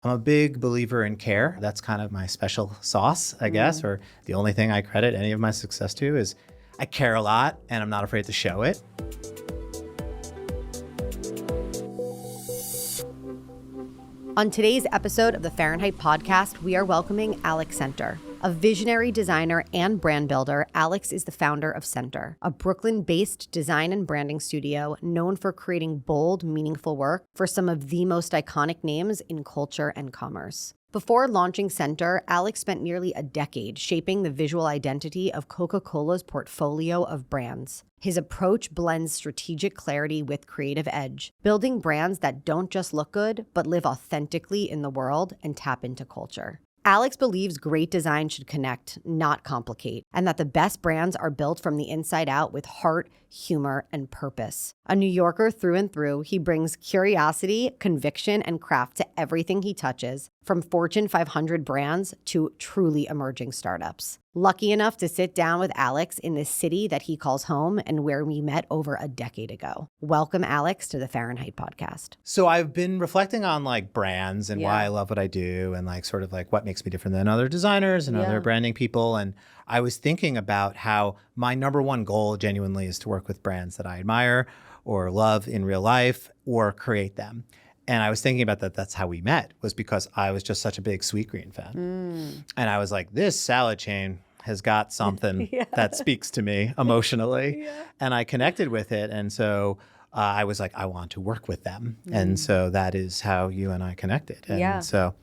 I'm a big believer in care. That's kind of my special sauce, I guess, or the only thing I credit any of my success to is I care a lot and I'm not afraid to show it. On today's episode of the Fahrenheit podcast, we are welcoming Alex Center. A visionary designer and brand builder, Alex is the founder of Center, a Brooklyn-based design and branding studio known for creating bold, meaningful work for some of the most iconic names in culture and commerce. Before launching Center, Alex spent nearly a decade shaping the visual identity of Coca-Cola's portfolio of brands. His approach blends strategic clarity with creative edge, building brands that don't just look good, but live authentically in the world and tap into culture. Alex believes great design should connect, not complicate, and that the best brands are built from the inside out with heart, humor, and purpose. A New Yorker through and through, he brings curiosity, conviction, and craft to everything he touches, from Fortune 500 brands to truly emerging startups. Lucky enough to sit down with Alex in this city that he calls home and where we met over a decade ago. Welcome, Alex, to the Fahrenheit podcast. So I've been reflecting on brands and why I love what I do and sort of what makes me different than other designers and other branding people. And I was thinking about how my number one goal genuinely is to work with brands that I admire or love in real life or create them. And I was thinking about that. That's how we met, was because I was just such a big Sweetgreen fan. And I was like, this salad chain has got something that speaks to me emotionally. And I connected with it. And so I was like, I want to work with them. And so that is how you and I connected. And so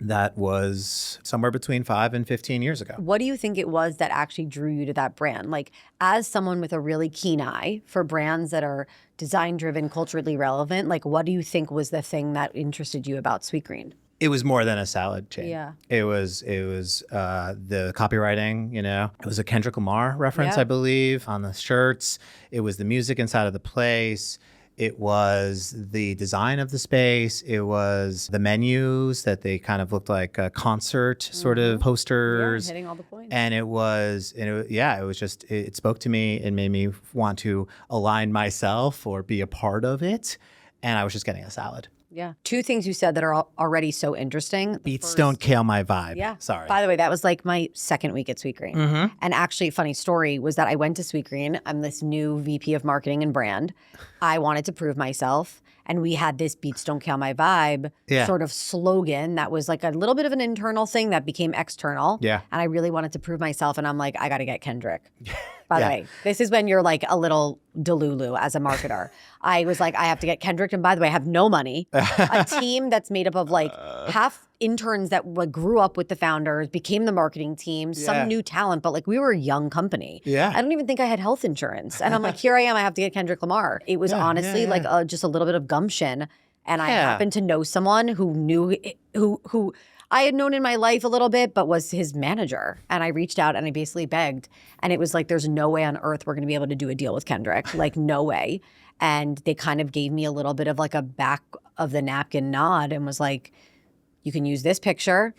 that was somewhere between 5 and 15 years ago. What do you think it was that actually drew you to that brand? As someone with a really keen eye for brands that are design-driven, culturally relevant, what do you think was the thing that interested you about Sweetgreen? It was more than a salad chain. Yeah. It was the copywriting, It was a Kendrick Lamar reference, I believe, on the shirts. It was the music inside of the place. It was the design of the space. It was the menus that they kind of looked like concert sort of posters. Yeah, hitting all the points. And it was just, it spoke to me and made me want to align myself or be a part of it. And I was just getting a salad. Yeah. Two things you said that are already so interesting. Beets don't kill my vibe. Yeah. Sorry. By the way, that was my second week at Sweetgreen. And actually, a funny story was that I went to Sweetgreen. I'm this new VP of marketing and brand. I wanted to prove myself. And we had this Beets don't kill my vibe sort of slogan that was a little bit of an internal thing that became external. Yeah. And I really wanted to prove myself. And I'm like, I got to get Kendrick. By the way, this is when you're a little delulu as a marketer. I was like, I have to get Kendrick. And by the way, I have no money. A team that's made up of half interns that grew up with the founders, became the marketing team, some new talent, but we were a young company. Yeah. I don't even think I had health insurance. And I'm like, here I am, I have to get Kendrick Lamar. It was honestly just a little bit of gumption. And I happened to know someone who knew, who I had known in my life a little bit, but was his manager. And I reached out and I basically begged. And it was there's no way on earth we're going to be able to do a deal with Kendrick. No way. And they kind of gave me a little bit of a back of the napkin nod and was like, you can use this picture.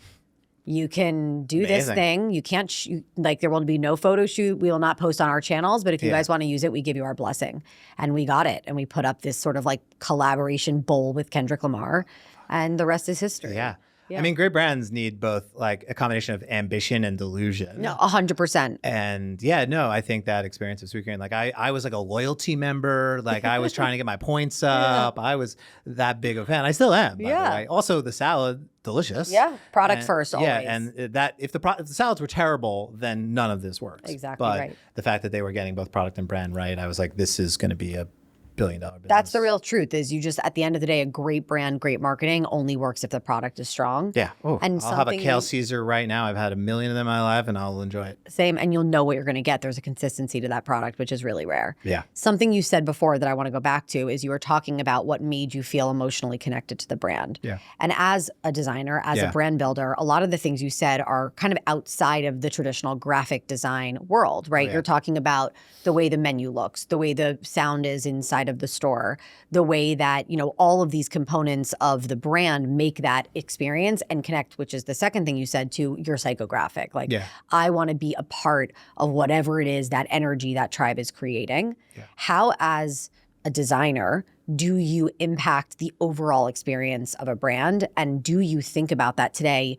You can do this thing. You can't shoot, there will be no photo shoot. We will not post on our channels. But if you guys want to use it, we give you our blessing. And we got it. And we put up this sort of collaboration bowl with Kendrick Lamar. And the rest is history. Yeah. I mean, great brands need both a combination of ambition and delusion. No, 100%. And I think that experience of Sweetgreen, I was a loyalty member. I was trying to get my points up. I was that big of a fan. I still am, by the way. Also, the salad, delicious. Yeah, product first, always. Yeah, and that if the salads were terrible, then none of this works. Exactly but the fact that they were getting both product and brand right, I was like, this is going to be a billion-dollar business. That's the real truth, is you just, at the end of the day, a great brand, great marketing only works if the product is strong. Yeah. Ooh, and I'll have a kale Caesar right now. I've had 1 million of them in my life and I'll enjoy it. Same, and you'll know what you're going to get. There's a consistency to that product, which is really rare. Yeah. Something you said before that I want to go back to is you were talking about what made you feel emotionally connected to the brand. Yeah. And as a designer, as a brand builder, a lot of the things you said are kind of outside of the traditional graphic design world, right? You're talking about the way the menu looks, the way the sound is inside of the store, the way that, all of these components of the brand make that experience and connect, which is the second thing you said, to your psychographic. I want to be a part of whatever it is, that energy that tribe is creating. Yeah. How, as a designer, do you impact the overall experience of a brand? And do you think about that today,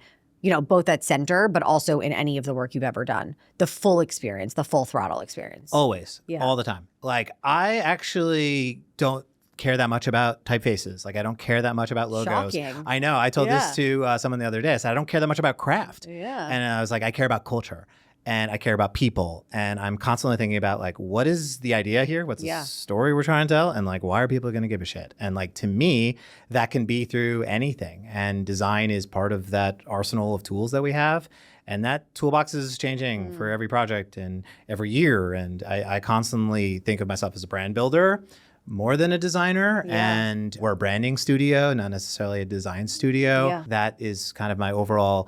both at Center, but also in any of the work you've ever done? The full experience, the full throttle experience. Always, all the time. Like, I actually don't care that much about typefaces. Like, I don't care that much about logos. Shocking. I know. I told this to someone the other day. I said, I don't care that much about craft. Yeah. And I was like, I care about culture. And I care about people. And I'm constantly thinking about, like, what is the idea here? What's the story we're trying to tell? And, like, why are people going to give a shit? And, like, to me, that can be through anything. And design is part of that arsenal of tools that we have. And that toolbox is changing for every project and every year. And I constantly think of myself as a brand builder more than a designer. And we're a branding studio, not necessarily a design studio. That is kind of my overall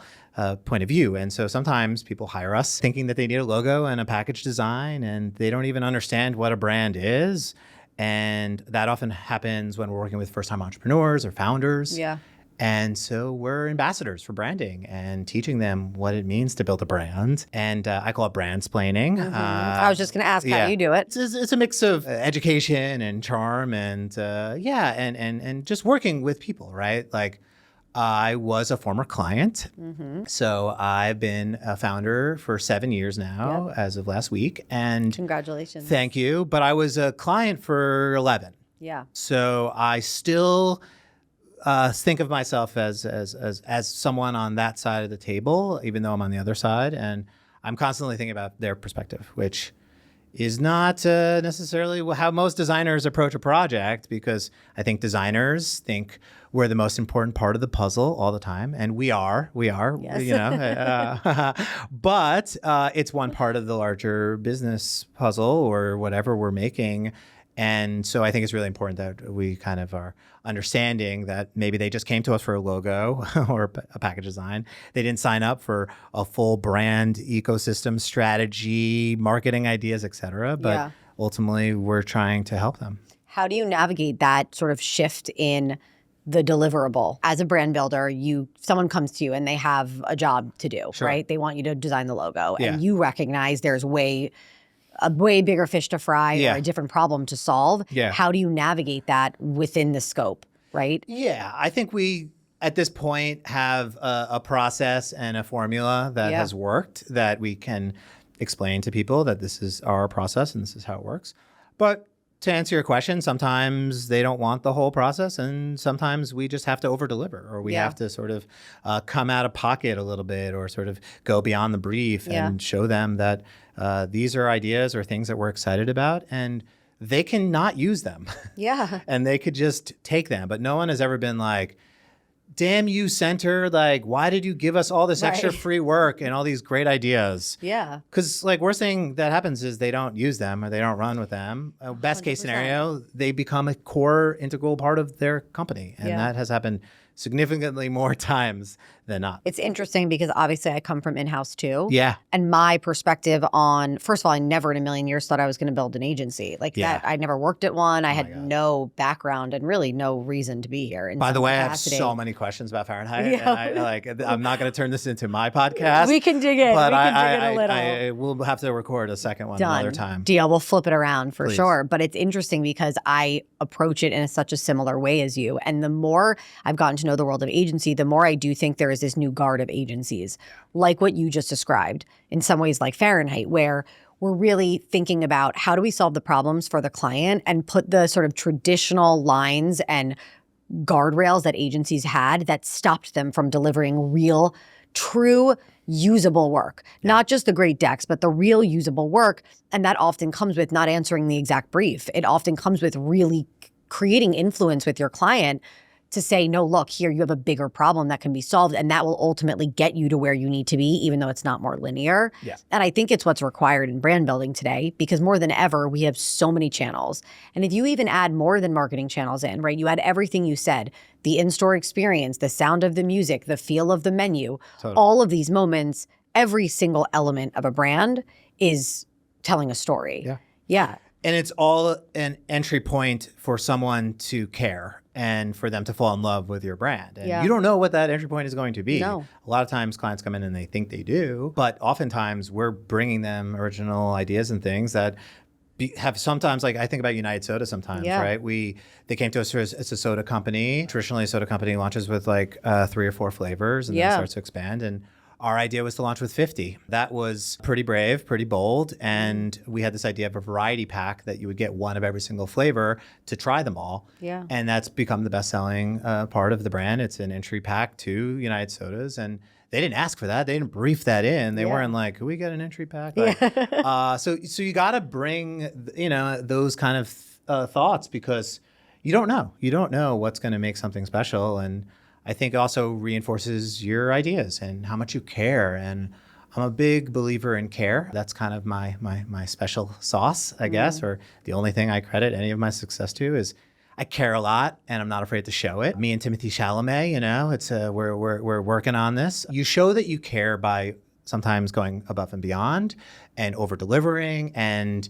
point of view. And so sometimes people hire us thinking that they need a logo and a package design, and they don't even understand what a brand is. And that often happens when we're working with first-time entrepreneurs or founders. Yeah. And so we're ambassadors for branding and teaching them what it means to build a brand. And I call it brandsplaining. I was just going to ask how you do it. It's a mix of education and charm and and just working with people, right? Like, I was a former client. So I've been a founder for 7 years now as of last week. And congratulations. Thank you. But I was a client for 11. Yeah. So I still think of myself as someone on that side of the table, even though I'm on the other side. And I'm constantly thinking about their perspective, which is not necessarily how most designers approach a project, because I think designers think we're the most important part of the puzzle all the time. And we are, yes. But it's one part of the larger business puzzle or whatever we're making. And so I think it's really important that we kind of are understanding that maybe they just came to us for a logo or a package design. They didn't sign up for a full brand ecosystem strategy, marketing ideas, et cetera. But ultimately, we're trying to help them. How do you navigate that sort of shift in the deliverable? As a brand builder, someone comes to you and they have a job to do, right? They want you to design the logo, and you recognize there's a way bigger fish to fry or a different problem to solve. How do you navigate that within the scope, right? Yeah, I think we, at this point, have a process and a formula that has worked that we can explain to people that this is our process and this is how it works. But to answer your question, sometimes they don't want the whole process, and sometimes we just have to over-deliver, or we have to sort of come out of pocket a little bit, or sort of go beyond the brief and show them that these are ideas or things that we're excited about, and they can not use them. Yeah. And they could just take them. But no one has ever been like, damn you, Center, like, why did you give us all this extra free work and all these great ideas? Yeah. Because, like, worst thing that happens is they don't use them or they don't run with them. Best 100%. Case scenario, they become a core integral part of their company. And that has happened significantly more times than not. It's interesting because obviously I come from in-house too. Yeah. And my perspective on, first of all, I never in a million years thought I was going to build an agency. Like that, I never worked at one. I had no background and really no reason to be here. By the way, capacity. I have so many questions about Fahrenheit. And I'm not going to turn this into my podcast. We can dig in. But we can dig in a little. I will have to record a second one another time. Deal. We'll flip it around for sure. But it's interesting because I approach it in such a similar way as you. And the more I've gotten to know the world of agency, the more I do think there is this new guard of agencies, like what you just described, in some ways like Fahrenheit, where we're really thinking about how do we solve the problems for the client and put the sort of traditional lines and guardrails that agencies had that stopped them from delivering real, true, usable work. Not just the great decks, but the real usable work. And that often comes with not answering the exact brief. It often comes with really creating influence with your client to say, no, look, here you have a bigger problem that can be solved, and that will ultimately get you to where you need to be, even though it's not more linear. Yeah. And I think it's what's required in brand building today, because more than ever, we have so many channels. And if you even add more than marketing channels in, right, you add everything you said, the in-store experience, the sound of the music, the feel of the menu, all of these moments, every single element of a brand is telling a story. Yeah. Yeah. And it's all an entry point for someone to care and for them to fall in love with your brand. And you don't know what that entry point is going to be. No. A lot of times clients come in and they think they do, but oftentimes we're bringing them original ideas and things that have sometimes, like I think about United Soda sometimes, right? They came to us as a soda company. Traditionally, a soda company launches with like 3 or 4 flavors and then starts to expand. And our idea was to launch with 50. That was pretty brave, pretty bold. And we had this idea of a variety pack that you would get one of every single flavor to try them all. Yeah. And that's become the best-selling part of the brand. It's an entry pack to United Sodas. And they didn't ask for that. They didn't brief that in. They weren't like, "Can we get an entry pack?" Like, so you got to bring, those kind of thoughts, because you don't know. You don't know what's going to make something special. And I think it also reinforces your ideas and how much you care. And I'm a big believer in care. That's kind of my special sauce, I guess, or the only thing I credit any of my success to is I care a lot, and I'm not afraid to show it. Me and Timothy Chalamet, it's we're working on this. You show that you care by sometimes going above and beyond and over delivering. And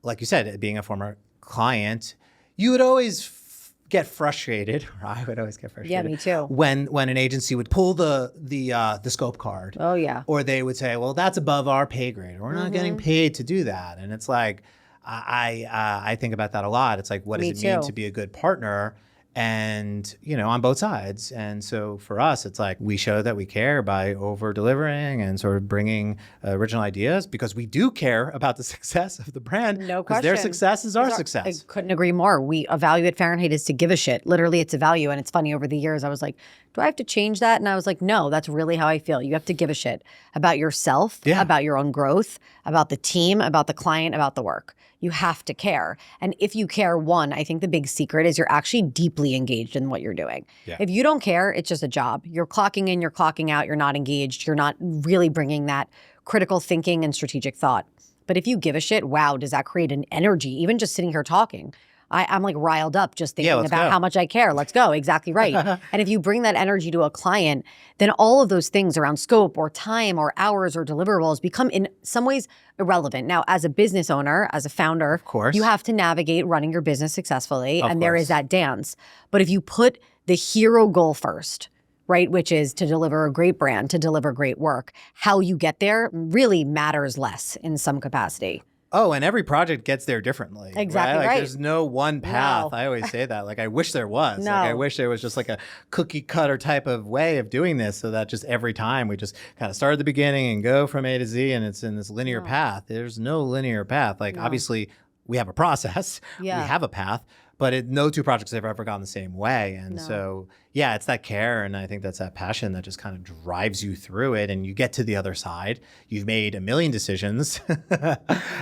like you said, being a former client, you would always get frustrated, or I would always get frustrated. Yeah, me too. When an agency would pull the scope card. Oh yeah. Or they would say, "Well, that's above our pay grade. We're not getting paid to do that." And it's like, I think about that a lot. It's like, what does it mean to be a good partner? And, on both sides. And so for us, it's like we show that we care by over delivering and sort of bringing original ideas, because we do care about the success of the brand. No question. Their success is our success. I couldn't agree more. A value at Fahrenheit is to give a shit. Literally, it's a value. And it's funny, over the years, I was like, do I have to change that? And I was like, no, that's really how I feel. You have to give a shit about yourself, about your own growth, about the team, about the client, about the work. You have to care. And if you care, I think the big secret is you're actually deeply engaged in what you're doing. Yeah. If you don't care, it's just a job. You're clocking in, you're clocking out, you're not engaged, you're not really bringing that critical thinking and strategic thought. But if you give a shit, wow, does that create an energy? Even just sitting here talking, I'm like riled up just thinking about how much I care. Let's go. Exactly right. And if you bring that energy to a client, then all of those things around scope or time or hours or deliverables become in some ways irrelevant. Now, as a business owner, as a founder, of course, you have to navigate running your business successfully. And there is that dance. But if you put the hero goal first, right, which is to deliver a great brand, to deliver great work, how you get there really matters less in some capacity. Oh, and every project gets there differently. Exactly right. There's no one path. No. I always say that. Like, I wish there was. No. Like, I wish there was just like a cookie cutter type of way of doing this, so that just every time we just kind of start at the beginning and go from A to Z, and it's in this linear path. There's no linear path. Like, obviously, we have a process. We have a path. But no two projects have ever gone the same way. And so, it's that care. And I think that's that passion that just kind of drives you through it. And you get to the other side. You've made a million decisions.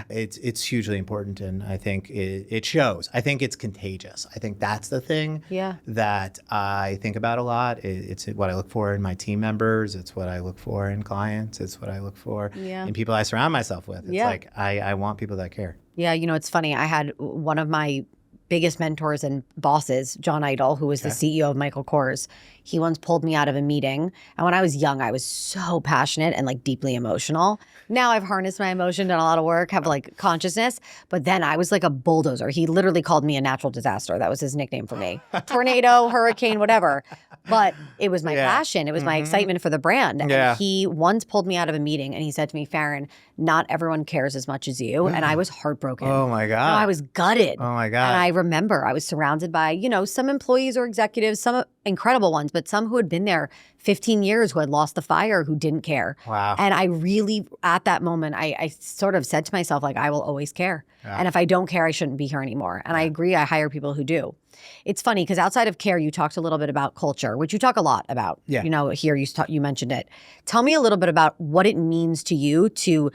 It's hugely important. And I think it shows. I think it's contagious. I think that's the thing that I think about a lot. It's what I look for in my team members. It's what I look for in clients. It's what I look for in people I surround myself with. It's like, I want people that care. Yeah, it's funny. I had one of my biggest mentors and bosses, John Idol, who was the CEO of Michael Kors. He once pulled me out of a meeting. And when I was young, I was so passionate and like deeply emotional. Now I've harnessed my emotion, done a lot of work, have like consciousness. But then I was like a bulldozer. He literally called me a natural disaster. That was his nickname for me. Tornado, hurricane, whatever. But it was my passion. It was my excitement for the brand. And he once pulled me out of a meeting and he said to me, "Farryn, not everyone cares as much as you." And I was heartbroken. Oh my God. I was gutted. Oh my God. And I remember I was surrounded by, some employees or executives, some incredible ones, but some who had been there 15 years, who had lost the fire, who didn't care. Wow. And I really, at that moment, I sort of said to myself, like, I will always care. Yeah. And if I don't care, I shouldn't be here anymore. And I agree, I hire people who do. It's funny because outside of care, you talked a little bit about culture, which you talk a lot about. Yeah. Here you mentioned it. Tell me a little bit about what it means to you to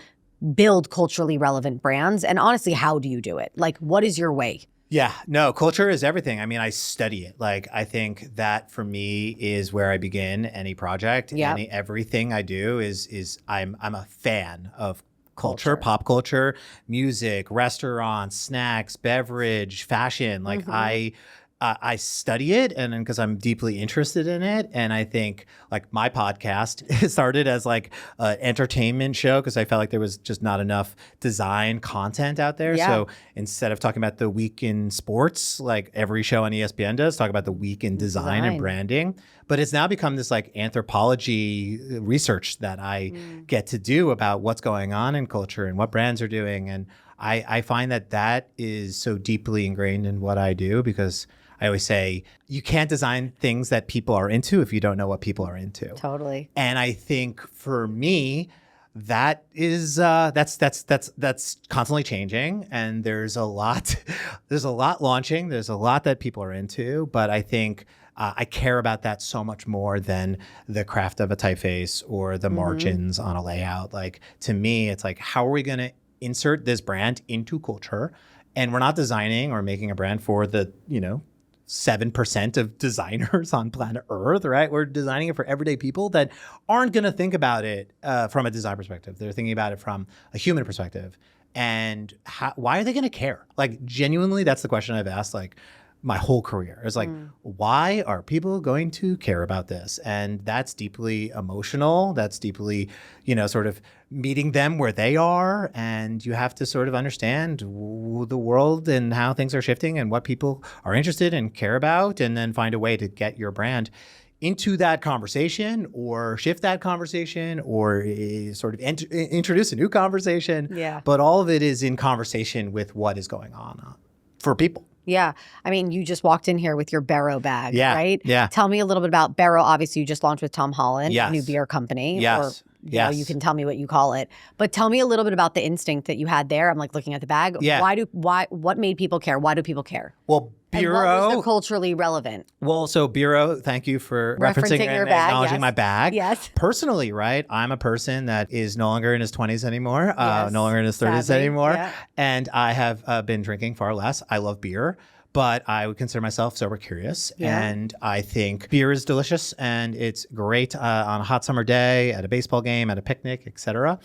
build culturally relevant brands. And honestly, how do you do it? Like, what is your way? Yeah, no, culture is everything. I mean, I study it. Like, I think that for me is where I begin any project. Yeah. Everything I do is I'm a fan of culture, pop culture, music, restaurants, snacks, beverage, fashion. Like I study it, and because I'm deeply interested in it. And I think like my podcast started as like an entertainment show because I felt like there was just not enough design content out there. Yeah. So instead of talking about the week in sports, like every show on ESPN does, talk about the week in design and branding. But it's now become this like anthropology research that I get to do about what's going on in culture and what brands are doing. And I find that is so deeply ingrained in what I do, because I always say you can't design things that people are into if you don't know what people are into. Totally. And I think for me, that is that's constantly changing, and there's a lot launching, there's a lot that people are into, but I think I care about that so much more than the craft of a typeface or the margins on a layout. Like, to me, it's like, how are we going to insert this brand into culture? And we're not designing or making a brand for the 7% of designers on planet Earth, right? We're designing it for everyday people that aren't going to think about it from a design perspective. They're thinking about it from a human perspective. And why are they going to care? Like, genuinely, that's the question I've asked, like, my whole career. It's like, why are people going to care about this? And that's deeply emotional. That's deeply, sort of meeting them where they are. And you have to sort of understand the world and how things are shifting and what people are interested and care about, and then find a way to get your brand into that conversation, or shift that conversation, or sort of introduce a new conversation. Yeah. But all of it is in conversation with what is going on for people. Yeah. I mean, you just walked in here with your Bero bag, right? Yeah. Tell me a little bit about Bero. Obviously, you just launched with Tom Holland, Yes. a new beer company. Yes. Or, you can tell me what you call it. But tell me a little bit about the instinct that you had there. I'm like looking at the bag. Yeah. What made people care? Why do people care? Well, Bero. And what was the culturally relevant? Well, so Bero, thank you for referencing your and bag, acknowledging yes. my bag. Yes. Personally, right, I'm a person that is no longer in his 20s anymore, Yes. no longer in his 30s Sadly, anymore. yeah. And I have been drinking far less. I love beer, but I would consider myself sober curious. Yeah. And I think beer is delicious, and it's great on a hot summer day, at a baseball game, at a picnic, etc.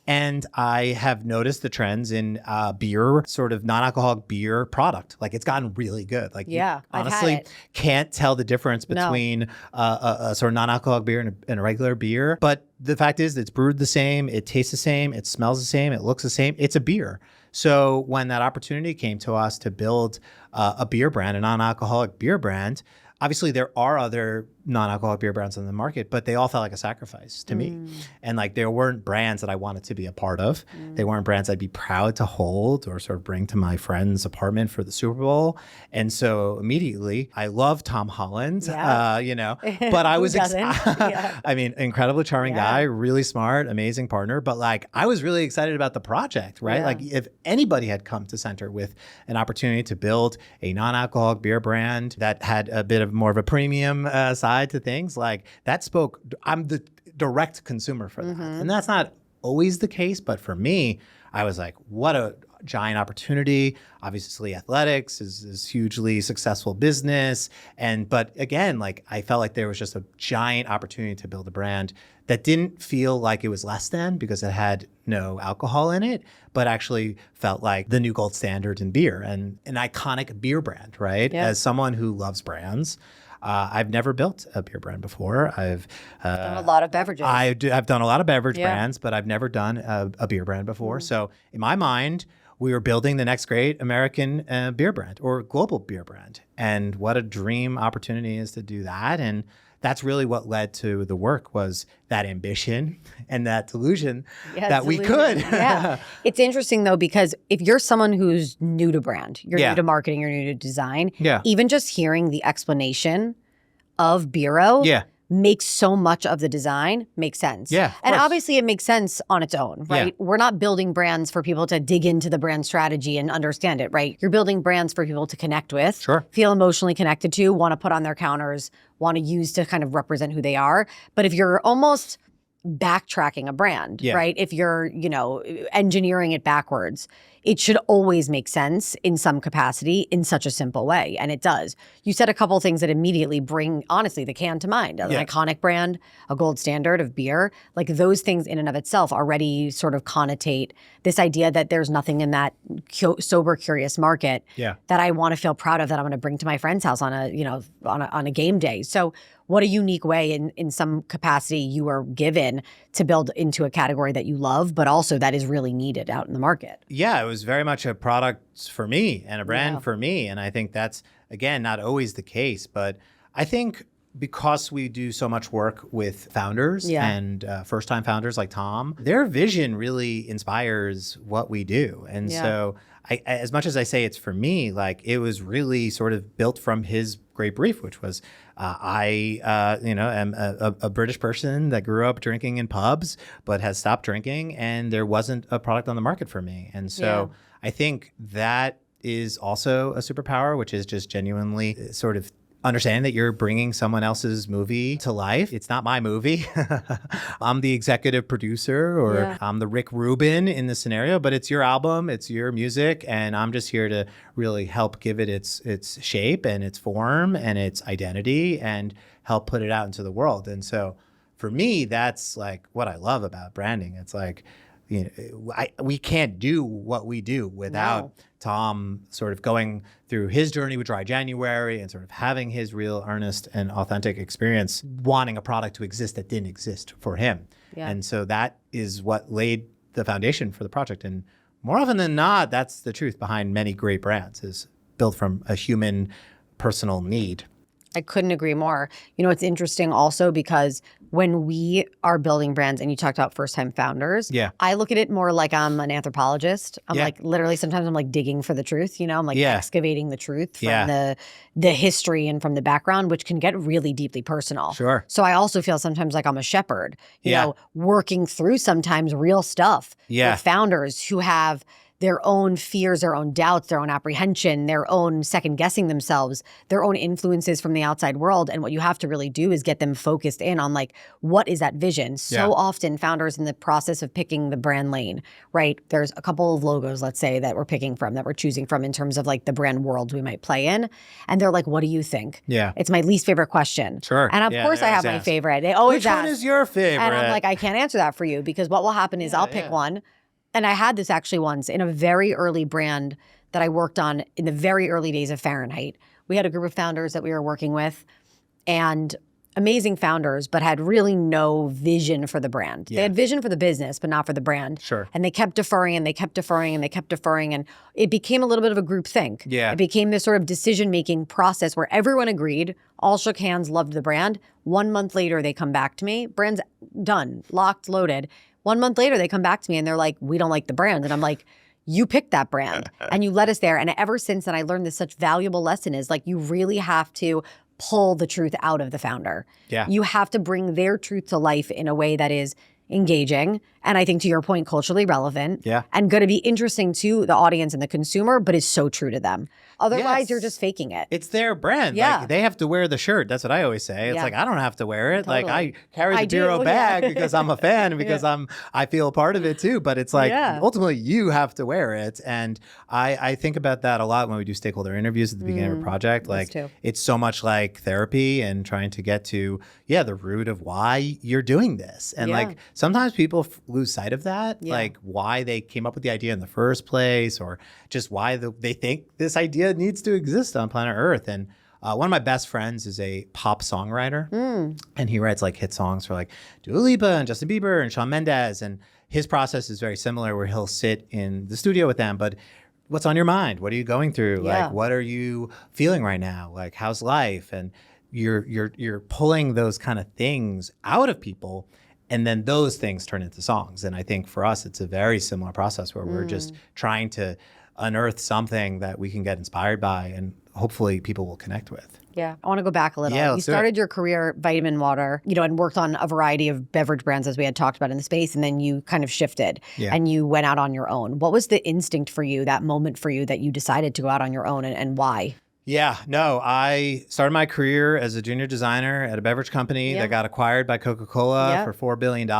And I have noticed the trends in beer, sort of non-alcoholic beer product. Like, it's gotten really good. Like, Yeah, you I've had honestly it. can't tell the difference between a sort of non-alcoholic beer and a regular beer. But the fact is, it's brewed the same, it tastes the same, it smells the same, it looks the same. It's a beer. So when that opportunity came to us to build a beer brand, a non-alcoholic beer brand, obviously there are other non-alcoholic beer brands on the market, but they all felt like a sacrifice to me. And like, there weren't brands that I wanted to be a part of. They weren't brands I'd be proud to hold or sort of bring to my friend's apartment for the Super Bowl. And so immediately, I love Tom Holland, but I was, I mean, incredibly charming guy, really smart, amazing partner. But like, I was really excited about the project, right? Like, if anybody had come to Center with an opportunity to build a non-alcoholic beer brand that had a bit of more of a premium side to things, like, that spoke. I'm the direct consumer for that. And that's not always the case, but for me, I was like, what a giant opportunity. Obviously, athletics is hugely successful business. But again, like, I felt like there was just a giant opportunity to build a brand that didn't feel like it was less than, because it had no alcohol in it, but actually felt like the new gold standard in beer and an iconic beer brand, right? Yeah. As someone who loves brands, I've never built a beer brand before. I've done a lot of beverages. I've done a lot of beverage brands, but I've never done a beer brand before. So in my mind, we were building the next great American beer brand or global beer brand. And what a dream opportunity is to do that. And that's really what led to the work, was that ambition and that delusion that we could. Yeah. It's interesting though, because if you're someone who's new to brand, you're new to marketing, you're new to design, even just hearing the explanation of Bero makes so much of the design make sense. Yeah. And obviously it makes sense on its own, right? Yeah. We're not building brands for people to dig into the brand strategy and understand it, right? You're building brands for people to connect with, feel emotionally connected to, want to put on their counters, want to use to kind of represent who they are. But if you're almost backtracking a brand, right? If you're, engineering it backwards, it should always make sense in some capacity in such a simple way. And it does. You said a couple things that immediately bring, honestly, the can to mind. An iconic brand, a gold standard of beer. Like, those things in and of itself already sort of connotate this idea that there's nothing in that sober, curious market that I want to feel proud of, that I'm going to bring to my friend's house on a game day. So what a unique way in some capacity you were given to build into a category that you love, but also that is really needed out in the market. Yeah, it was very much a product for me and a brand for me. And I think that's, again, not always the case. But I think because we do so much work with founders Yeah. and first-time founders like Tom, their vision really inspires what we do. And so as much as I say it's for me, like it was really sort of built from his great brief, which was I am a British person that grew up drinking in pubs, but has stopped drinking, and there wasn't a product on the market for me. And so I think that is also a superpower, which is just genuinely sort of understand that you're bringing someone else's movie to life. It's not my movie. I'm the executive producer, or I'm the Rick Rubin in the scenario, but it's your album, it's your music, and I'm just here to really help give it its shape and its form and its identity and help put it out into the world. And so for me, that's like what I love about branding. It's like, we can't do what we do without Tom sort of going through his journey with Dry January and sort of having his real, earnest, and authentic experience, wanting a product to exist that didn't exist for him. Yeah. And so that is what laid the foundation for the project. And more often than not, that's the truth behind many great brands, is built from a human, personal need. I couldn't agree more. It's interesting also because when we are building brands, and you talked about first-time founders, I look at it more like I'm an anthropologist. I'm like literally sometimes I'm like digging for the truth, I'm like excavating the truth from the history and from the background, which can get really deeply personal. Sure. So I also feel sometimes like I'm a shepherd, you know, working through sometimes real stuff with founders who have their own fears, their own doubts, their own apprehension, their own second guessing themselves, their own influences from the outside world. And what you have to really do is get them focused in on like, what is that vision? So often founders in the process of picking the brand lane, right? There's a couple of logos, let's say, that we're picking from, that we're choosing from in terms of like the brand world we might play in. And they're like, what do you think? Yeah. It's my least favorite question. Sure. And of course I have my favorite. They always ask. Which one is your favorite? And I'm like, I can't answer that for you, because what will happen is I'll pick one. And I had this actually once in a very early brand that I worked on in the very early days of Fahrenheit. We had a group of founders that we were working with, and amazing founders, but had really no vision for the brand. They had vision for the business, but not for the brand. Sure. And they kept deferring and they kept deferring and they kept deferring. And it became a little bit of a group think. Yeah. It became this sort of decision-making process where everyone agreed, all shook hands, loved the brand. 1 month later, they come back to me, brand's done, locked, loaded. 1 month later, they come back to me and they're like, we don't like the brand. And I'm like, you picked that brand and you led us there. And ever since then, I learned this such valuable lesson is like, you really have to pull the truth out of the founder. Yeah. You have to bring their truth to life in a way that is engaging, and I think to your point, culturally relevant, and going to be interesting to the audience and the consumer, but is so true to them. Otherwise, you're just faking it. It's their brand. Yeah. Like, they have to wear the shirt. That's what I always say. It's like, I don't have to wear it. Totally. Like, I carry the Bero bag because I'm a fan and because I feel a part of it too. But it's like, ultimately, you have to wear it. And I think about that a lot when we do stakeholder interviews at the beginning of a project. Like, it's so much like therapy and trying to get to, the root of why you're doing this. And like, sometimes people lose sight of that, like why they came up with the idea in the first place, or just why they think this idea needs to exist on planet Earth. And one of my best friends is a pop songwriter, and he writes like hit songs for like Dua Lipa and Justin Bieber and Shawn Mendes. And his process is very similar, where he'll sit in the studio with them, but what's on your mind? What are you going through? Like, what are you feeling right now? Like, how's life? And you're pulling those kind of things out of people. And then those things turn into songs. And I think for us, it's a very similar process where we're just trying to unearth something that we can get inspired by and hopefully people will connect with. Yeah. I want to go back a little. You started your career at Vitaminwater, and worked on a variety of beverage brands, as we had talked about in the space. And then you kind of shifted and you went out on your own. What was the instinct for you, that moment for you that you decided to go out on your own, and why? Yeah, no, I started my career as a junior designer at a beverage company that got acquired by Coca-Cola for $4 billion.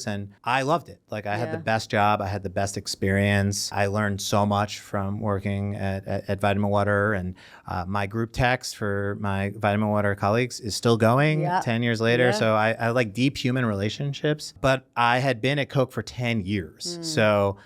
And I loved it. Like, I had the best job. I had the best experience. I learned so much from working at Vitaminwater. And my group text for my Vitaminwater colleagues is still going 10 years later. So I like deep human relationships. But I had been at Coke for 10 years. So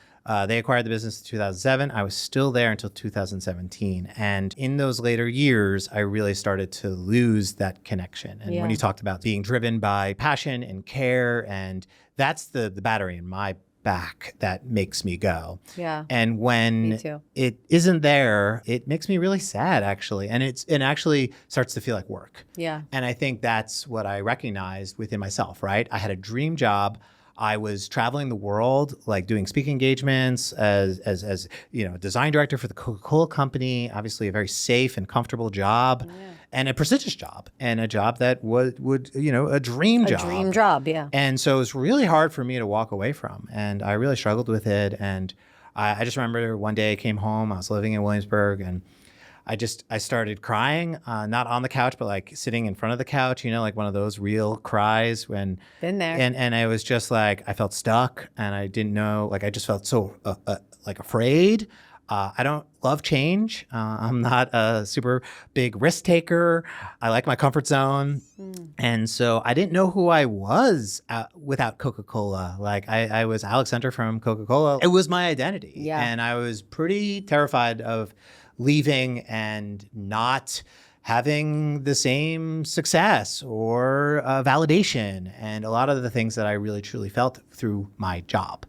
they acquired the business in 2007. I was still there until 2017. And in those later years, I really started to lose that connection. And when you talked about being driven by passion and care, and that's the battery in my back that makes me go. Yeah. And Me when too. it isn't there, it makes me really sad, actually. And it actually starts to feel like work. Yeah. And I think that's what I recognized within myself, right? I had a dream job. I was traveling the world, like doing speaking engagements as design director for the Coca-Cola company, obviously a very safe and comfortable job. Yeah. And a prestigious job, and a job that would a dream job. A dream job, yeah. And so it was really hard for me to walk away from, and I really struggled with it. And I just remember one day I came home, I was living in Williamsburg, and I started crying, not on the couch, but like sitting in front of the couch, like one of those real cries when. Been there. And I was just like, I felt stuck, and I didn't know, like I just felt so like afraid. I don't love change. I'm not a super big risk taker. I like my comfort zone. And so I didn't know who I was without Coca-Cola. Like I was Alex Center from Coca-Cola. It was my identity. Yeah. And I was pretty terrified of leaving and not having the same success or validation and a lot of the things that I really truly felt through my job.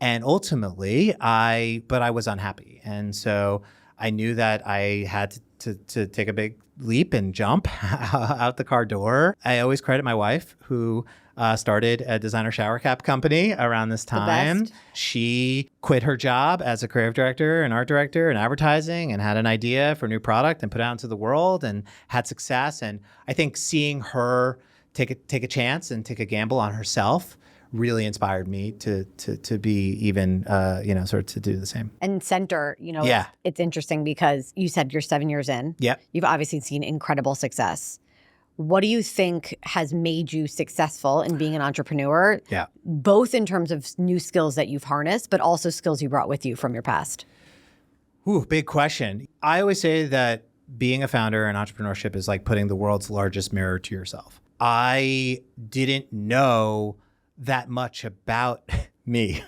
And ultimately, I was unhappy. And so I knew that I had to take a big leap and jump out the car door. I always credit my wife, who started a designer shower cap company around this time. best. She quit her job as a creative director and art director and advertising, and had an idea for a new product and put it out into the world and had success. And I think seeing her take a chance and take a gamble on herself really inspired me to be even, sort of to do the same. And Center, Yeah. it's interesting because you said you're 7 years in. Yep. You've obviously seen incredible success. What do you think has made you successful in being an entrepreneur? Yeah. Both in terms of new skills that you've harnessed, but also skills you brought with you from your past. Ooh, big question. I always say that being a founder and entrepreneurship is like putting the world's largest mirror to yourself. I didn't know that much about me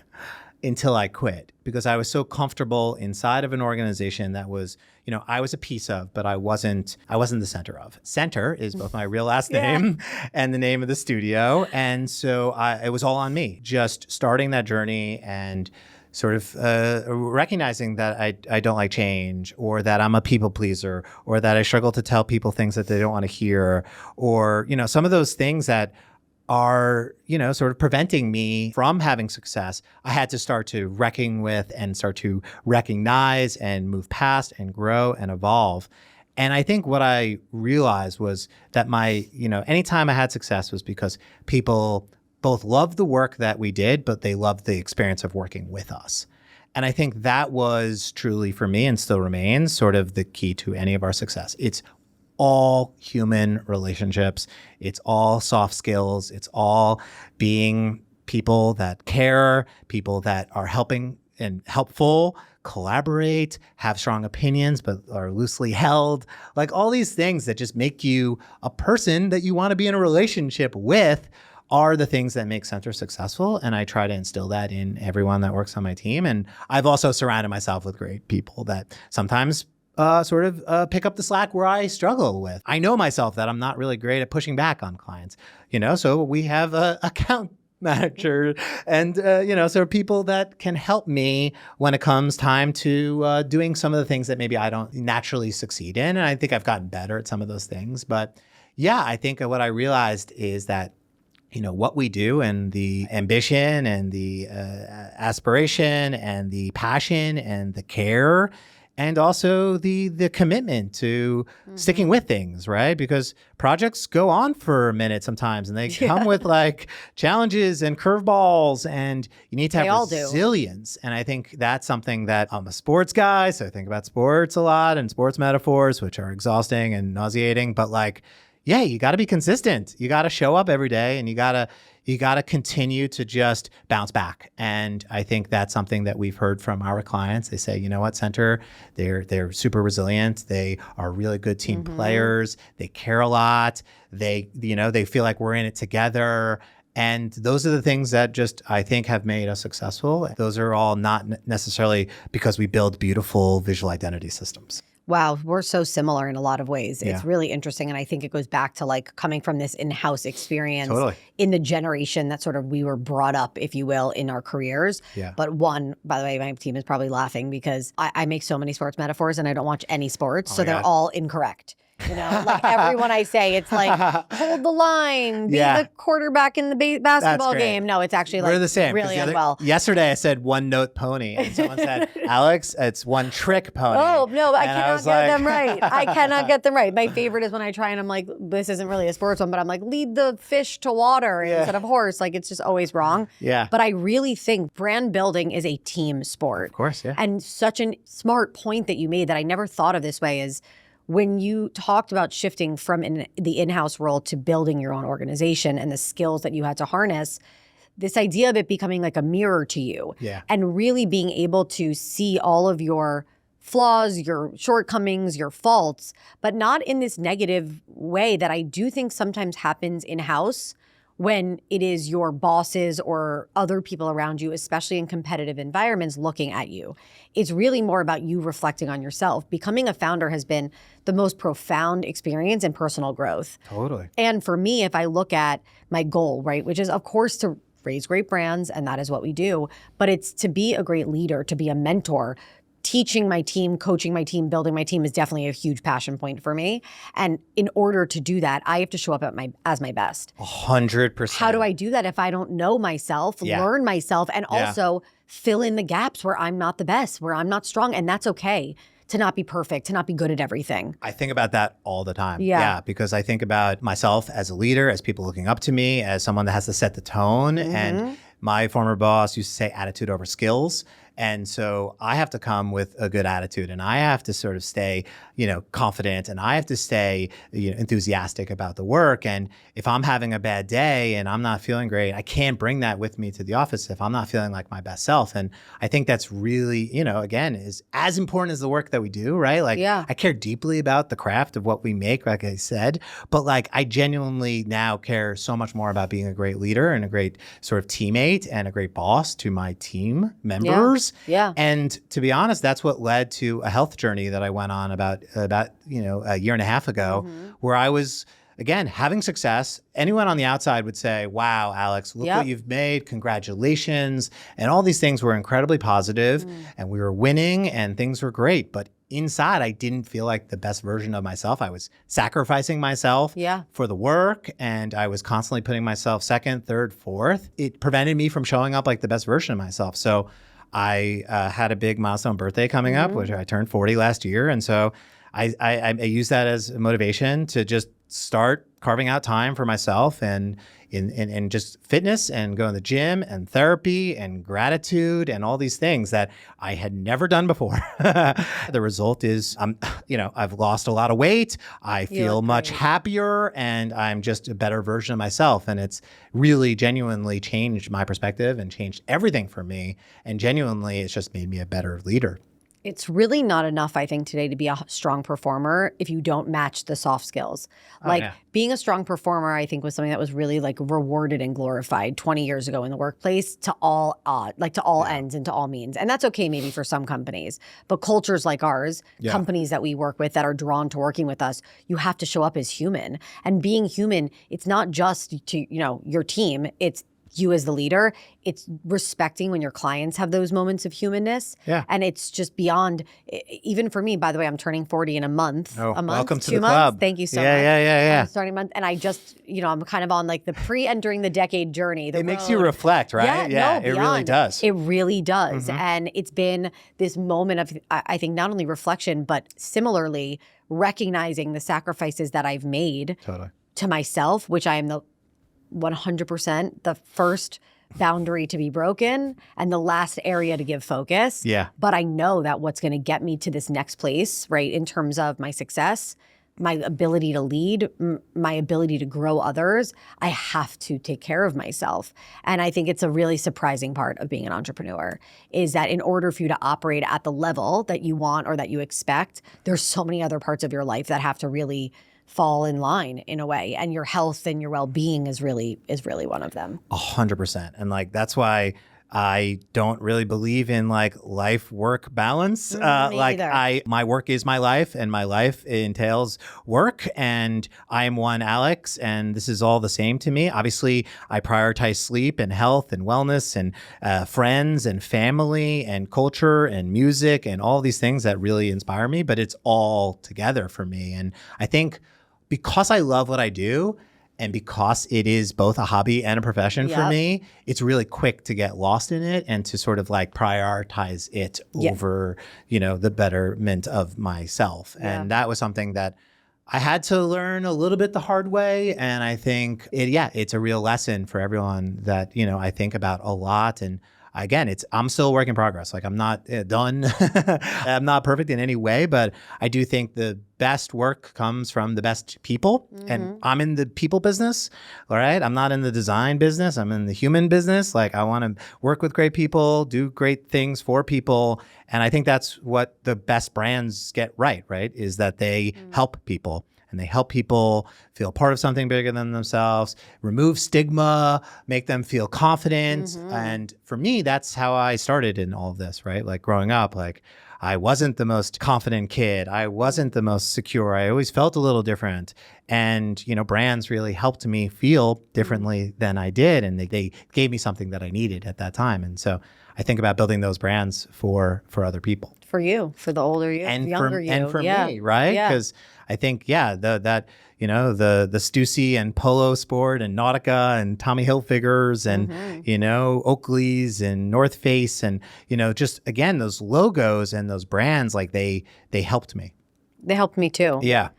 until I quit, because I was so comfortable inside of an organization that was, I was a piece of, but I wasn't the center of. Center is both my real last name and the name of the studio. And so it was all on me, just starting that journey and sort of recognizing that I don't like change, or that I'm a people pleaser, or that I struggle to tell people things that they don't want to hear, or, some of those things that are, sort of preventing me from having success. I had to start to reckon with and start to recognize and move past and grow and evolve. And I think what I realized was that anytime I had success was because people both loved the work that we did, but they loved the experience of working with us. And I think that was truly, for me, and still remains, sort of the key to any of our success. It's all human relationships. It's all soft skills. It's all being people that care, people that are helping and helpful, collaborate, have strong opinions, but are loosely held. Like all these things that just make you a person that you want to be in a relationship with are the things that make Center successful. And I try to instill that in everyone that works on my team. And I've also surrounded myself with great people that sometimes pick up the slack where I struggle with. I know myself that I'm not really great at pushing back on clients, so we have a account manager and, so people that can help me when it comes time to doing some of the things that maybe I don't naturally succeed in. And I think I've gotten better at some of those things. But yeah, I think what I realized is that what we do, and the ambition and the aspiration and the passion and the care, and also the commitment to sticking with things, right? Because projects go on for a minute sometimes, and they come with like challenges and curveballs, and you need to have resilience. And I think that's something that I'm a sports guy, so I think about sports a lot and sports metaphors, which are exhausting and nauseating. But like, yeah, you got to be consistent. You got to show up every day, and you got to continue to just bounce back. And I think that's something that we've heard from our clients. They say, you know what, Center, they're super resilient. They are really good team players. They care a lot. They feel like we're in it together. And those are the things that just, I think, have made us successful. Those are all not necessarily because we build beautiful visual identity systems. Wow, we're so similar in a lot of ways. Yeah. It's really interesting. And I think it goes back to like coming from this in-house experience Totally. in the generation that sort of we were brought up, if you will, in our careers. Yeah. But one, by the way, my team is probably laughing because I make so many sports metaphors and I don't watch any sports. So they're all incorrect. You know, like everyone I say, it's like, hold the line, be the quarterback in the basketball game. No, it's actually like we're the same. really unwell. Yesterday I said one note pony and someone said, Alex, it's one trick pony. Oh, no, I And cannot get them right. I cannot get them right. My favorite is when I try and I'm like, this isn't really a sports one, but I'm like, lead the fish to water instead of horse. Like it's just always wrong. Yeah. But I really think brand building is a team sport. Of course, yeah. And such a smart point that you made that I never thought of this way is when you talked about shifting from the in-house role to building your own organization and the skills that you had to harness, this idea of it becoming like a mirror to you and really being able to see all of your flaws, your shortcomings, your faults, but not in this negative way that I do think sometimes happens in-house when it is your bosses or other people around you, especially in competitive environments, looking at you. It's really more about you reflecting on yourself. Becoming a founder has been the most profound experience in personal growth. Totally. And for me, if I look at my goal, right, which is of course to raise great brands, and that is what we do, but it's to be a great leader, to be a mentor. Teaching my team, coaching my team, building my team is definitely a huge passion point for me. And in order to do that, I have to show up as my best. 100%. How do I do that if I don't know myself, learn myself, and also fill in the gaps where I'm not the best, where I'm not strong? And that's okay to not be perfect, to not be good at everything. I think about that all the time. Yeah. Because I think about myself as a leader, as people looking up to me, as someone that has to set the tone. And my former boss used to say attitude over skills. And so I have to come with a good attitude and I have to sort of stay, confident and I have to stay, enthusiastic about the work. And if I'm having a bad day and I'm not feeling great, I can't bring that with me to the office if I'm not feeling like my best self. And I think that's really, again, is as important as the work that we do, right? Like I care deeply about the craft of what we make, like I said, but like I genuinely now care so much more about being a great leader and a great sort of teammate and a great boss to my team members. Yeah. And to be honest, that's what led to a health journey that I went on about a year and a half ago, where I was, again, having success. Anyone on the outside would say, wow, Alex, look what you've made. Congratulations. And all these things were incredibly positive and we were winning and things were great. But inside, I didn't feel like the best version of myself. I was sacrificing myself for the work and I was constantly putting myself second, third, fourth. It prevented me from showing up like the best version of myself. So I had a big milestone birthday coming up, which I turned 40 last year. And so I use that as motivation to just start carving out time for myself and in just fitness and going to the gym and therapy and gratitude and all these things that I had never done before. The result is I've lost a lot of weight. I feel much happier and I'm just a better version of myself. And it's really genuinely changed my perspective and changed everything for me. And genuinely, it's just made me a better leader. It's really not enough, I think, today to be a strong performer if you don't match the soft skills. Being a strong performer, I think, was something that was really like rewarded and glorified 20 years ago in the workplace to all ends and to all means. And that's okay maybe for some companies. But cultures like ours, companies that we work with that are drawn to working with us, you have to show up as human. And being human, it's not just to, your team, it's you as the leader. It's respecting when your clients have those moments of humanness. Yeah. And it's just beyond, even for me, by the way, I'm turning 40 in a month. Welcome to 2 the months. club. Thank you so much. Yeah. I'm starting a month. And I just, I'm kind of on like the pre-entering the decade journey. It makes you reflect, right? Yeah, it really does. It really does. And it's been this moment of, I think, not only reflection, but similarly recognizing the sacrifices that I've made to myself, which I am the 100% the first boundary to be broken and the last area to give focus. Yeah. But I know that what's going to get me to this next place, right, in terms of my success, my ability to lead, my ability to grow others, I have to take care of myself. And I think it's a really surprising part of being an entrepreneur is that in order for you to operate at the level that you want or that you expect, there's so many other parts of your life that have to really fall in line in a way, and your health and your well-being is really one of them. 100%. And like that's why I don't really believe in like life work balance. Me Like either. my work is my life and my life entails work, and I am one Alex, and this is all the same to me. Obviously, I prioritize sleep and health and wellness and friends and family and culture and music and all these things that really inspire me, but it's all together for me. And I think because I love what I do, and because it is both a hobby and a profession for me, it's really quick to get lost in it and to sort of like prioritize it over, the betterment of myself. And that was something that I had to learn a little bit the hard way. And I think it's a real lesson for everyone that, I think about a lot. And again, I'm still a work in progress. Like I'm not done. I'm not perfect in any way, but I do think the best work comes from the best people. And I'm in the people business. All right. I'm not in the design business. I'm in the human business. Like I want to work with great people, do great things for people. And I think that's what the best brands get right, is that they help people. And they help people feel part of something bigger than themselves, remove stigma, make them feel confident. And for me, that's how I started in all of this, right? Like growing up, like I wasn't the most confident kid. I wasn't the most secure. I always felt a little different. And, brands really helped me feel differently than I did. And they gave me something that I needed at that time. And so I think about building those brands for other people. For you, for the older you, and the younger you. And for me, right? Because I think, the Stussy and Polo Sport and Nautica and Tommy Hilfigers and, Oakley's and North Face and, just again, those logos and those brands, like they helped me. They helped me too. Yeah.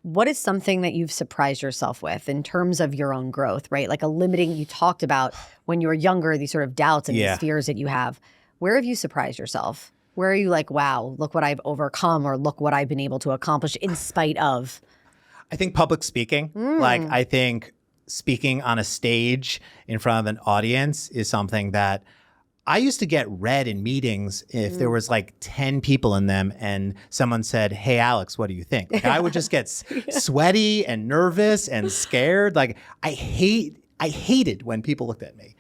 What is something that you've surprised yourself with in terms of your own growth, right? Like you talked about when you were younger, these sort of doubts and these fears that you have. Where have you surprised yourself? Where are you like, wow, look what I've overcome, or look what I've been able to accomplish in spite of? I think public speaking. Like I think speaking on a stage in front of an audience is something that I used to get read in meetings if there was like 10 people in them and someone said, "Hey, Alex, what do you think?" Like I would just get sweaty and nervous and scared. Like I hated when people looked at me.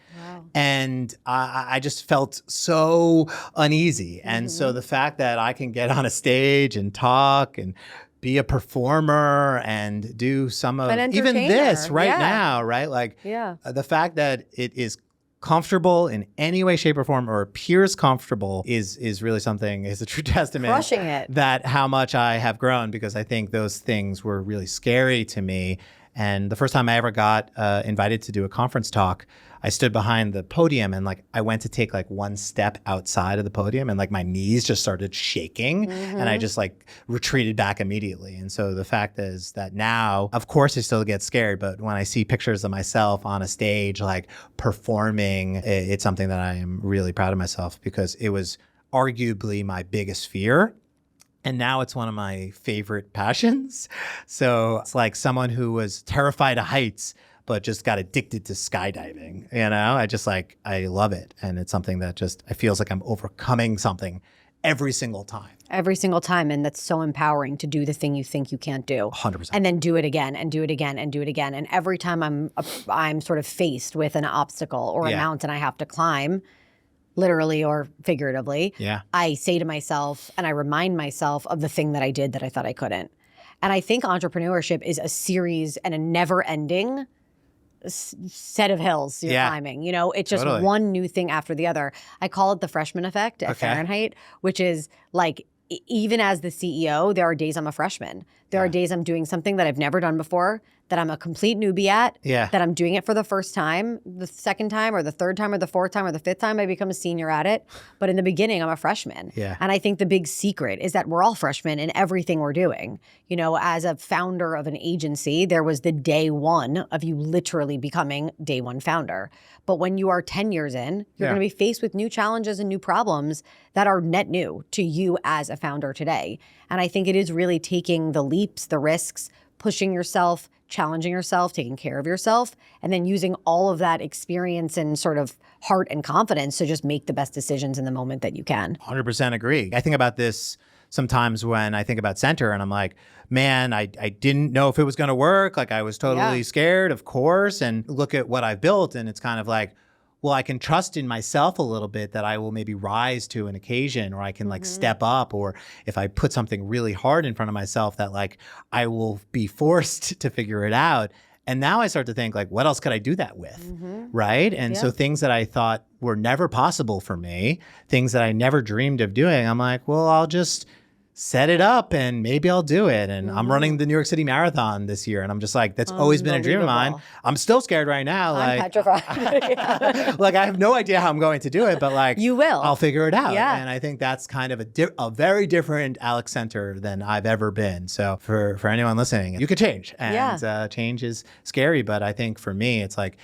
And I just felt so uneasy. And so the fact that I can get on a stage and talk and be a performer and do some of even this now, right? Like the fact that it is comfortable in any way, shape, or form, or appears comfortable is really something, is a true testament. Crushing it. That how much I have grown, because I think those things were really scary to me. And the first time I ever got invited to do a conference talk, I stood behind the podium and like I went to take like one step outside of the podium and like my knees just started shaking and I just like retreated back immediately. And so the fact is that now, of course, I still get scared, but when I see pictures of myself on a stage like performing, it's something that I am really proud of myself, because it was arguably my biggest fear. And now it's one of my favorite passions. So it's like someone who was terrified of heights, but just got addicted to skydiving. I love it. And it's something that just, I feels like I'm overcoming something every single time. Every single time. And that's so empowering to do the thing you think you can't do. 100%. And then do it again and do it again and do it again. And every time I'm sort of faced with an obstacle or a mountain I have to climb, literally or figuratively, I say to myself and I remind myself of the thing that I did that I thought I couldn't. And I think entrepreneurship is a series and a never-ending set of hills you're climbing. It's just one new thing after the other. I call it the freshman effect at Fahrenheit, which is like, even as the CEO, there are days I'm a freshman. There are days I'm doing something that I've never done before, that I'm a complete newbie at, that I'm doing it for the first time, the second time or the third time or the fourth time or the fifth time I become a senior at it. But in the beginning, I'm a freshman. And I think the big secret is that we're all freshmen in everything we're doing. As a founder of an agency, there was the day one of you literally becoming day one founder. But when you are 10 years in, you're going to be faced with new challenges and new problems that are net new to you as a founder today. And I think it is really taking the leaps, the risks, pushing yourself, challenging yourself, taking care of yourself, and then using all of that experience and sort of heart and confidence to just make the best decisions in the moment that you can. 100% agree. I think about this sometimes when I think about Center and I'm like, man, I didn't know if it was going to work. Like I was totally scared, of course. And look at what I've built. And it's kind of like, well, I can trust in myself a little bit that I will maybe rise to an occasion, or I can like step up, or if I put something really hard in front of myself, that like I will be forced to figure it out. And now I start to think like, what else could I do that with? Right. And so things that I thought were never possible for me, things that I never dreamed of doing, I'm like, well, I'll just set it up and maybe I'll do it. And I'm running the New York City Marathon this year. And I'm just like, that's always been a dream of mine. I'm still scared right now. I'm petrified. Like I have no idea how I'm going to do it, but like you will. I'll figure it out. Yeah. And I think that's kind of a very different Alex Center than I've ever been. So for anyone listening, you could change. And change is scary. But I think for me, it's like,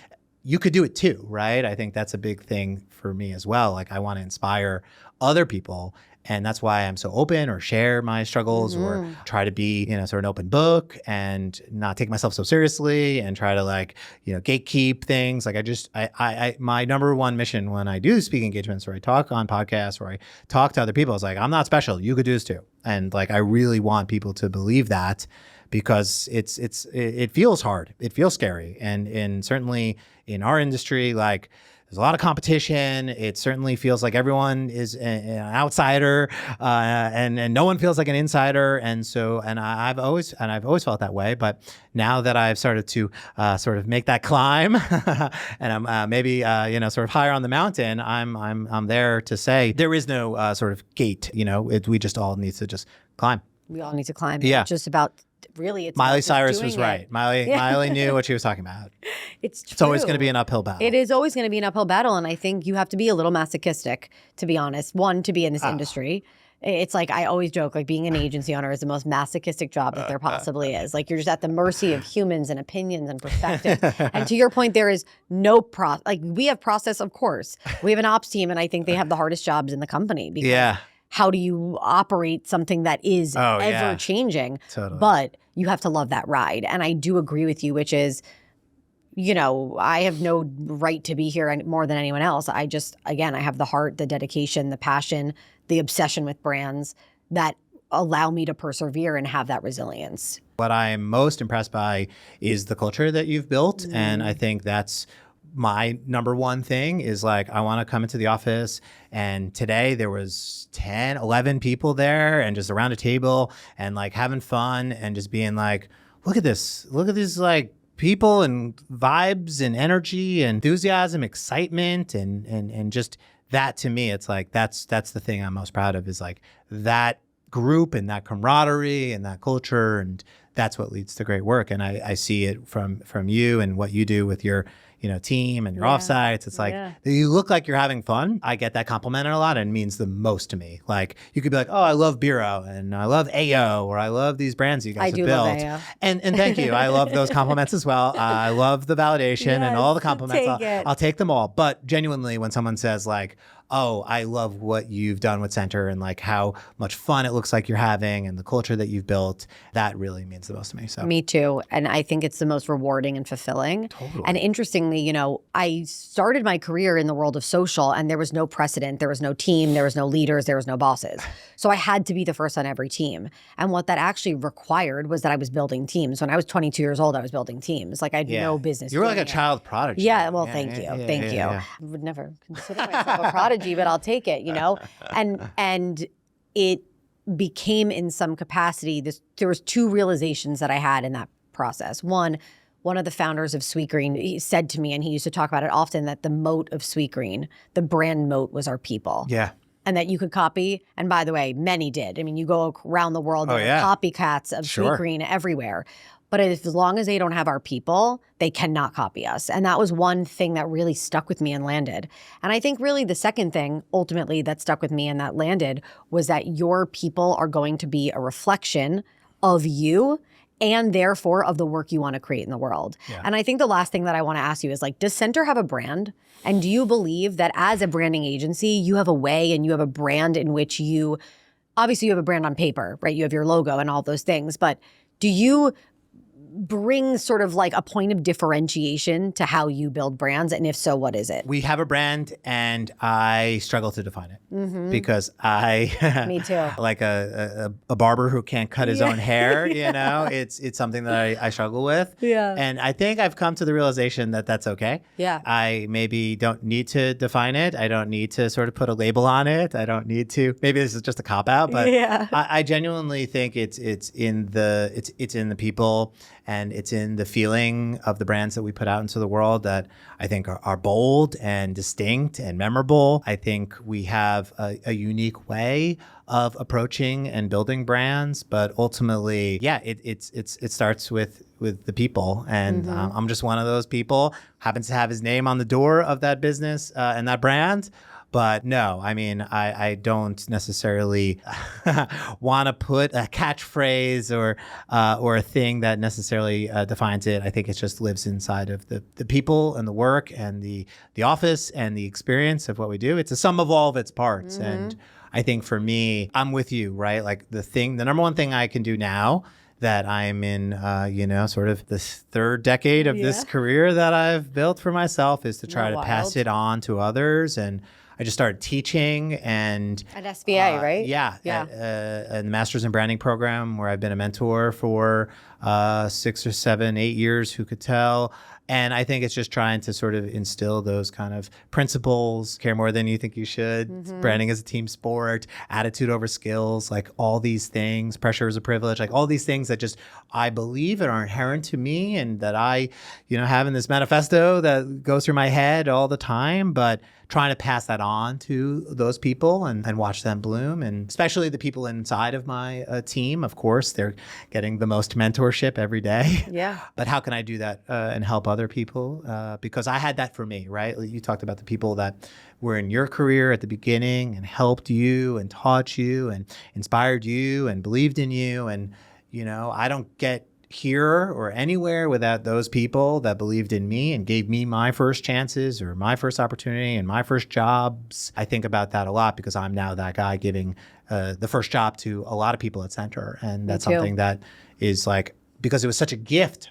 you could do it too, right? I think that's a big thing for me as well. Like I want to inspire other people. And that's why I'm so open, or share my struggles, or try to be, sort of an open book and not take myself so seriously, and try to like, gatekeep things. Like I my number one mission when I do speaking engagements, or I talk on podcasts, or I talk to other people, is like, I'm not special. You could do this too. And like, I really want people to believe that, because it feels hard. It feels scary. And certainly in our industry, like, there's a lot of competition. It certainly feels like everyone is an outsider, and no one feels like an insider. And so, I've always felt that way. But now that I've started to sort of make that climb, and I'm maybe sort of higher on the mountain, I'm there to say there is no sort of gate. We just all need to just climb. We all need to climb. Yeah. It's just about. Really, it's Miley Cyrus was right. Miley knew what she was talking about. It's true. It's always going to be an uphill battle. It is always going to be an uphill battle. And I think you have to be a little masochistic, to be honest. One, to be in this industry. It's like, I always joke, like being an agency owner is the most masochistic job that there possibly is. Like, you're just at the mercy of humans and opinions and perspectives. And to your point, there is no we have process, of course. We have an ops team, and I think they have the hardest jobs in the company. Because how do you operate something that is ever changing? Totally. But you have to love that ride. And I do agree with you, which is, I have no right to be here more than anyone else. I just, again, I have the heart, the dedication, the passion, the obsession with brands that allow me to persevere and have that resilience. What I'm most impressed by is the culture that you've built. And I think that's my number one thing, is like, I want to come into the office, and today there was 10, 11 people there, and just around a table and like having fun, and just being like, look at these like people and vibes and energy and enthusiasm, excitement, and just that. To me, it's like, that's the thing I'm most proud of, is like that group and that camaraderie and that culture. And that's what leads to great work. And I see it from you and what you do with your team and your offsites. It's like, you look like you're having fun. I get that complimented a lot, and it means the most to me. Like, you could be like, oh, I love Bero, and I love AO, or I love these brands you guys have built. I do love AO. And thank you. I love those compliments as well. I love the validation and all the compliments. I'll take them all. But genuinely, when someone says like, oh, I love what you've done with Center, and like how much fun it looks like you're having, and the culture that you've built, that really means the most to me. So me too. And I think it's the most rewarding and fulfilling. Totally. And interestingly, I started my career in the world of social, and there was no precedent. There was no team. There was no leaders. There was no bosses. So I had to be the first on every team. And what that actually required was that I was building teams. When I was 22 years old, I was building teams. Like, I had no business. You were like a child prodigy. Yeah. Well, thank you. Thank you. I would never consider myself a prodigy, but I'll take it, and it became, in some capacity, there was two realizations that I had in that process. One of the founders of Sweetgreen, he said to me, and he used to talk about it often, that the moat of Sweetgreen, the brand moat, was our people. Yeah. And that you could copy. And by the way, many did. I mean, you go around the world, there are copycats of Sweetgreen everywhere. But as long as they don't have our people, they cannot copy us. And that was one thing that really stuck with me and landed. And I think really the second thing ultimately that stuck with me and that landed was that your people are going to be a reflection of you, and therefore of the work you want to create in the world. Yeah. And I think the last thing that I want to ask you is, like, does Center have a brand? And do you believe that as a branding agency, you have a way and you have a brand in which obviously you have a brand on paper, right? You have your logo and all those things, but do you brings sort of like a point of differentiation to how you build brands? And if so, what is it? We have a brand and I struggle to define it because I, Me too. like a barber who can't cut his own hair, it's something that I struggle with. Yeah. And I think I've come to the realization that that's okay. Yeah. I maybe don't need to define it. I don't need to sort of put a label on it. I don't need to, maybe this is just a cop out, but I genuinely think it's in the people and it's in the feeling of the brands that we put out into the world that I think are bold and distinct and memorable. I think we have a unique way of approaching and building brands, but ultimately, it starts with the people. And I'm just one of those people, happens to have his name on the door of that business and that brand. But no, I mean, I don't necessarily want to put a catchphrase or a thing that necessarily defines it. I think it just lives inside of the people and the work and the office and the experience of what we do. It's a sum of all of its parts. And I think for me, I'm with you, right? Like the number one thing I can do now that I'm in, sort of the third decade of this career that I've built for myself is to try to pass it on to others. And I just started teaching and at SBA, right? Yeah. At the Masters in Branding program where I've been a mentor for 6 or 7, 8 years, who could tell. And I think it's just trying to sort of instill those kind of principles, care more than you think you should, branding as a team sport, attitude over skills, like all these things, pressure is a privilege, like all these things that just I believe and are inherent to me and that I, have in this manifesto that goes through my head all the time, but trying to pass that on to those people and watch them bloom. And especially the people inside of my team, of course, they're getting the most mentorship every day. Yeah. But how can I do that and help other people? Because I had that for me, right? You talked about the people that were in your career at the beginning and helped you and taught you and inspired you and believed in you. And, I don't get here or anywhere without those people that believed in me and gave me my first chances or my first opportunity and my first jobs. I think about that a lot because I'm now that guy giving the first job to a lot of people at Center. And that's something that is like, because it was such a gift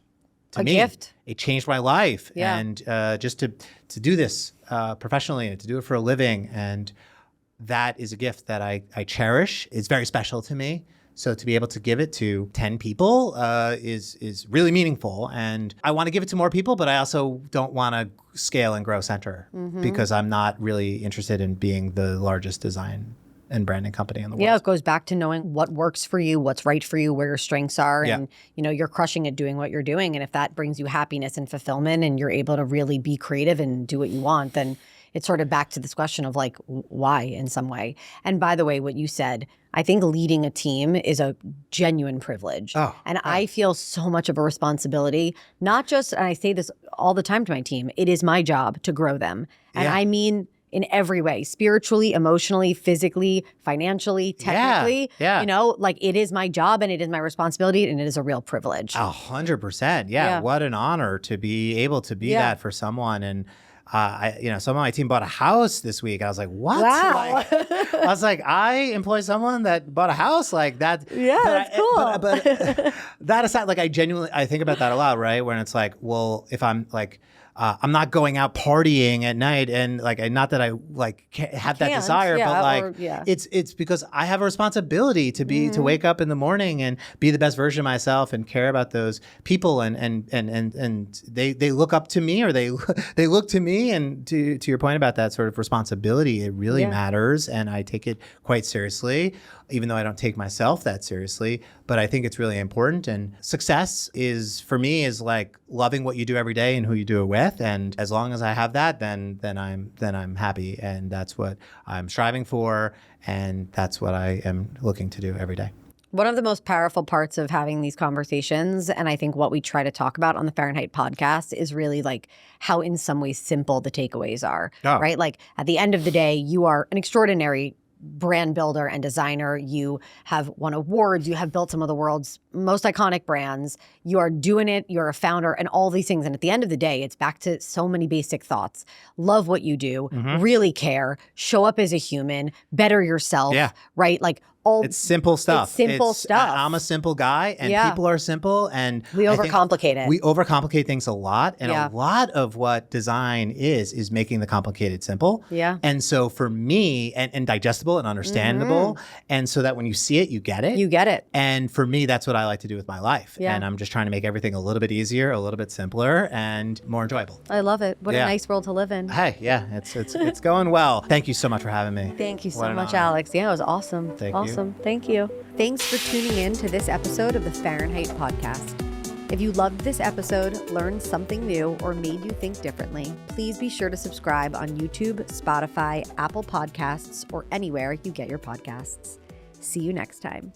to me. It changed my life. Yeah. And just to do this professionally and to do it for a living. And that is a gift that I cherish. It's very special to me. So to be able to give it to 10 people is really meaningful. And I want to give it to more people, but I also don't want to scale and grow Center because I'm not really interested in being the largest design and branding company in the world. Yeah, it goes back to knowing what works for you, what's right for you, where your strengths are, and you're crushing it doing what you're doing. And if that brings you happiness and fulfillment and you're able to really be creative and do what you want, then it's sort of back to this question of like, why in some way. And by the way, what you said, I think leading a team is a genuine privilege. I feel so much of a responsibility, not just, and I say this all the time to my team, it is my job to grow them. And I mean, in every way, spiritually, emotionally, physically, financially, technically, like it is my job and it is my responsibility and it is a real privilege. 100%. Yeah. What an honor to be able to be that for someone. And some of my team bought a house this week. I was like, what? Wow. I was like, I employ someone that bought a house like that. Yeah, that's cool. But that aside, like I think about that a lot, right? When it's like, well, if I'm like, I'm not going out partying at night and like, not that I like have that desire, but like it's because I have a responsibility to be, to wake up in the morning and be the best version of myself and care about those people and they look up to me or they look to me. And to your point about that sort of responsibility, it really matters. And I take it quite seriously, even though I don't take myself that seriously, but I think it's really important. And success is, for me, is like loving what you do every day and who you do it with. And as long as I have that, then I'm happy. And that's what I'm striving for. And that's what I am looking to do every day. One of the most powerful parts of having these conversations, and I think what we try to talk about on the Fahrenheit podcast, is really like how in some ways simple the takeaways are, right? Like at the end of the day, you are an extraordinary brand builder and designer. You have won awards. You have built some of the world's most iconic brands. You are doing it. You're a founder and all these things. And at the end of the day, it's back to so many basic thoughts. Love what you do, really care, show up as a human, better yourself, right? Like It's simple stuff. It's simple stuff. I'm a simple guy, and people are simple, and we overcomplicate it. We overcomplicate things a lot, and a lot of what design is making the complicated simple. Yeah. And so for me, and digestible and understandable, and so that when you see it, you get it. You get it. And for me, that's what I like to do with my life. Yeah. And I'm just trying to make everything a little bit easier, a little bit simpler, and more enjoyable. I love it. What a nice world to live in. Hey, yeah, it's going well. Thank you so much for having me. Thank you so much, Alex. Yeah, it was awesome. Awesome. Thank you. Thanks for tuning in to this episode of the Fahrenheit podcast. If you loved this episode, learned something new, or made you think differently, please be sure to subscribe on YouTube, Spotify, Apple Podcasts, or anywhere you get your podcasts. See you next time.